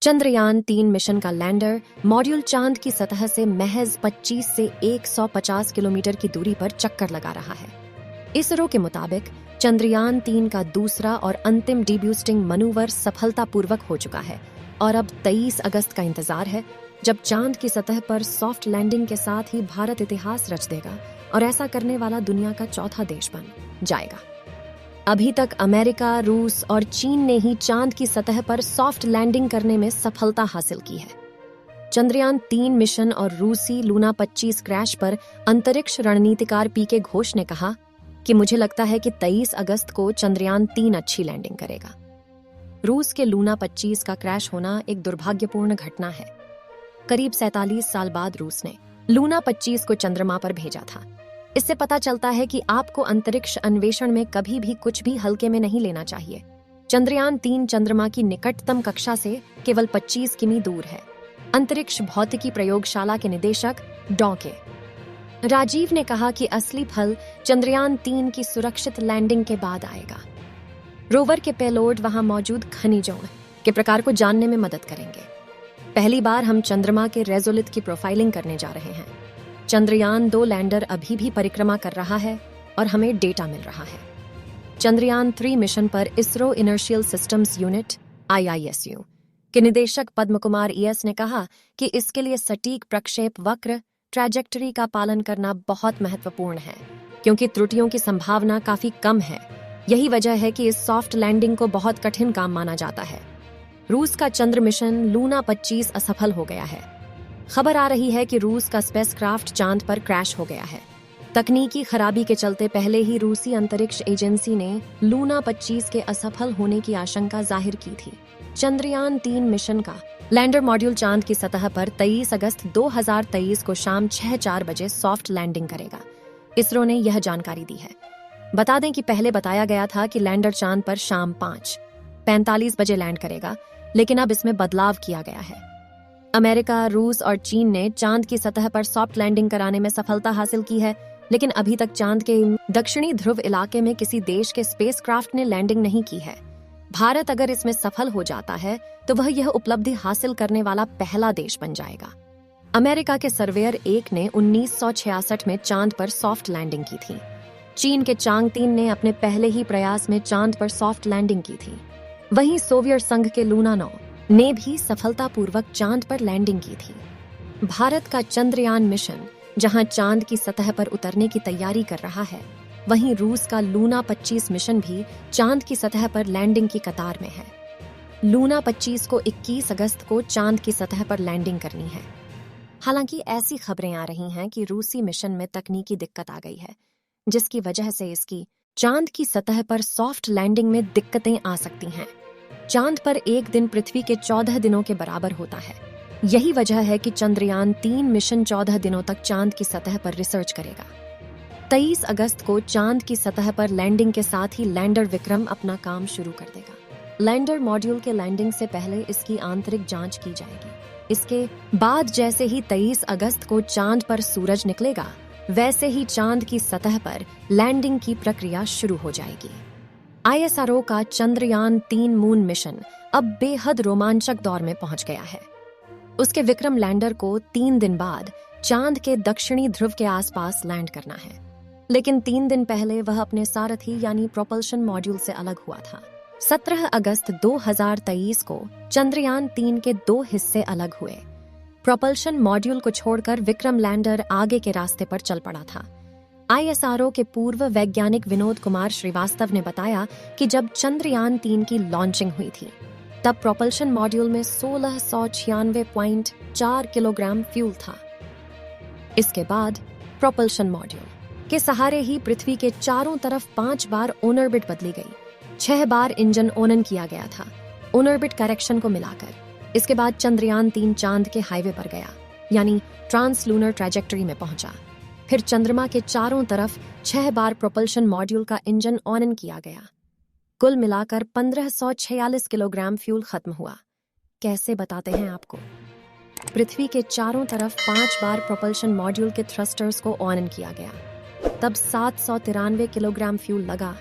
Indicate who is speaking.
Speaker 1: Chandrayaan-3 mission का lander module चांद की सतह से महज 25 से 150 किलोमीटर की दूरी पर चक्कर लगा रहा है। इसरो के मुताबिक चंद्रयान-3 का दूसरा और अंतिम डीबूस्टिंग मनूवर सफलतापूर्वक हो चुका है और अब 23 अगस्त का इंतजार है, जब चांद की सतह पर सॉफ्ट लैंडिंग के साथ ही भारत इतिहास रच देगा और ऐसा करने वाला दुनिया का चौथा देश बन जाएगा। अभी तक अमेरिका, रूस और चीन ने ही चांद की सतह पर सॉफ्ट लैंडिंग करने में सफलता हासिल की है। चंद्रयान-3 मिशन और रूसी लूना 25 क्रैश पर अंतरिक्ष रणनीतिकार पीके घोष ने कहा कि मुझे लगता है कि 23 अगस्त को चंद्रयान-3 अच्छी लैंडिंग करेगा। रूस के लूना 25 का क्रैश होना एक दुर्भाग्यपूर्ण घटना है। करीब 47 साल बाद रूस ने लूना 25 को चंद्रमा पर भेजा था। इससे पता चलता है कि आपको अंतरिक्ष अन्वेषण में कभी भी कुछ भी हल्के में नहीं लेना चाहिए। चंद्रयान-3 चंद्रमा की निकटतम कक्षा से केवल 25 किमी दूर है। अंतरिक्ष भौतिकी प्रयोगशाला के निदेशक डॉ.के. राजीव ने कहा कि असली फल चंद्रयान-3 की सुरक्षित लैंडिंग के बाद आएगा। रोवर के पेलोड वहां मौजूद खनिजों के प्रकार को जानने में मदद करेंगे। पहली बार हम चंद्रमा के रेजोलिथ की प्रोफाइलिंग करने जा रहे हैं। चंद्रयान-2 लैंडर अभी भी परिक्रमा कर रहा है और हमें डेटा मिल रहा है। चंद्रयान-3 मिशन पर ISRO inertial systems unit (IISU) के निदेशक पद्म कुमार ES ने कहा कि इसके लिए सटीक प्रक्षेप वक्र ट्रैजेक्टरी का पालन करना बहुत महत्वपूर्ण है, क्योंकि त्रुटियों की संभावना काफी कम है। यही वजह है कि इस सॉफ्ट लैंडिंग को बहुत कठिन काम माना जाता है। रूस का चंद्र मिशन लूना 25 असफल हो गया है। खबर आ रही है कि रूस का स्पेसक्राफ्ट चांद पर क्रैश हो गया है। तकनीकी खराबी के चलते पहले ही रूसी अंतरिक्ष एजेंसी ने लूना 25 के असफल होने की आशंका जाहिर की थी। चंद्रयान-3 मिशन का लैंडर मॉड्यूल चांद की सतह पर 23 अगस्त 2023 को शाम 6:04 बजे सॉफ्ट लैंडिंग करेगा। इसरो ने यह जानकारी दी है। बता दें कि पहले बताया गया था कि लैंडर चांद पर शाम 5:45 बजे लैंड करेगा, लेकिन अब इसमें बदलाव किया गया है। अमेरिका, रूस और चीन ने चांद की सतह पर सॉफ्ट लैंडिंग कराने में सफलता हासिल की है, लेकिन अभी तक चांद के दक्षिणी ध्रुव इलाके में किसी देश के स्पेसक्राफ्ट ने लैंडिंग नहीं की है। भारत अगर इसमें सफल हो जाता है तो वह यह उपलब्धि हासिल करने वाला पहला देश बन जाएगा। अमेरिका के सर्वेयर 1 ने 1966 में चांद पर सॉफ्ट लैंडिंग की थी। चीन के चांग-3 ने अपने पहले ही प्रयास में चांद पर सॉफ्ट लैंडिंग की थी। वहीं सोवियत संघ के लूना 9 ने भी सफलतापूर्वक चांद पर लैंडिंग की थी। भारत का चंद्रयान मिशन जहां चांद की सतह पर उतरने की तैयारी कर रहा है, वहीं रूस का लूना 25 मिशन भी चांद की सतह पर लैंडिंग की कतार में है। लूना 25 को 21 अगस्त को चांद की सतह पर लैंडिंग करनी है। हालांकि ऐसी खबरें आ रही हैं कि रूसी मिशन में तकनीकी दिक्कत आ गई है, जिसकी वजह से इसकी चांद की सतह पर सॉफ्ट लैंडिंग में दिक्कतें आ सकती हैं। चांद पर एक दिन पृथ्वी के 14 दिनों के बराबर होता है। यही वजह है कि चंद्रयान-3 मिशन 14 दिनों तक चांद की सतह पर रिसर्च करेगा। 23 अगस्त को चांद की सतह पर लैंडिंग के साथ ही लैंडर विक्रम अपना काम शुरू कर देगा। लैंडर मॉड्यूल के लैंडिंग से पहले इसकी आंतरिक जांच की जाएगी। इसके बाद जैसे ही 23 अगस्त को चांद पर सूरज निकलेगा, वैसे ही चांद की सतह पर लैंडिंग की प्रक्रिया शुरू हो जाएगी। ISRO का चंद्रयान-3 मून मिशन अब बेहद रोमांचक दौर में पहुंच गया है। उसके विक्रम लैंडर को 3 दिन बाद चांद के दक्षिणी ध्रुव के आसपास लैंड करना है, लेकिन 3 दिन पहले वह अपने सारथी यानी प्रोपल्शन मॉड्यूल से अलग हुआ था। 17 अगस्त 2023 को चंद्रयान-3 के 2 हिस्से अलग हुए। प्रोपल्शन मॉड्यूल को छोड़कर विक्रम लैंडर आगे के रास्ते पर चल पड़ा था। ISRO के पूर्व वैज्ञानिक विनोद कुमार श्रीवास्तव ने बताया कि जब चंद्रयान-3 की लॉन्चिंग हुई थी, तब प्रोपल्शन मॉड्यूल में 1696.4 किलोग्राम फ्यूल था। इसके बाद प्रोपल्शन मॉड्यूल के सहारे ही पृथ्वी के चारों तरफ 5 बार ऑर्बिट बदली गई। 6 बार इंजन ओनन किया गया था ऑर्बिट करेक्शन को मिलाकर। इसके बाद चंद्रयान-3 चांद के हाईवे पर गया, यानी ट्रांसलूनर ट्रैजेक्टरी में पहुंचा। फिर चंद्रमा के चारों तरफ 6 बार प्रोपल्शन मॉड्यूल का इंजन ऑन किया गया। कुल मिलाकर 1546 किलोग्राम फ्यूल खत्म हुआ। कैसे बताते हैं आपको। पृथ्वी के चारों तरफ 5 बार प्रोपल्शन मॉड्यूल के थ्रस्टर्स को ऑन किया गया, तब 793 किलोग्राम फ्यूल लगा।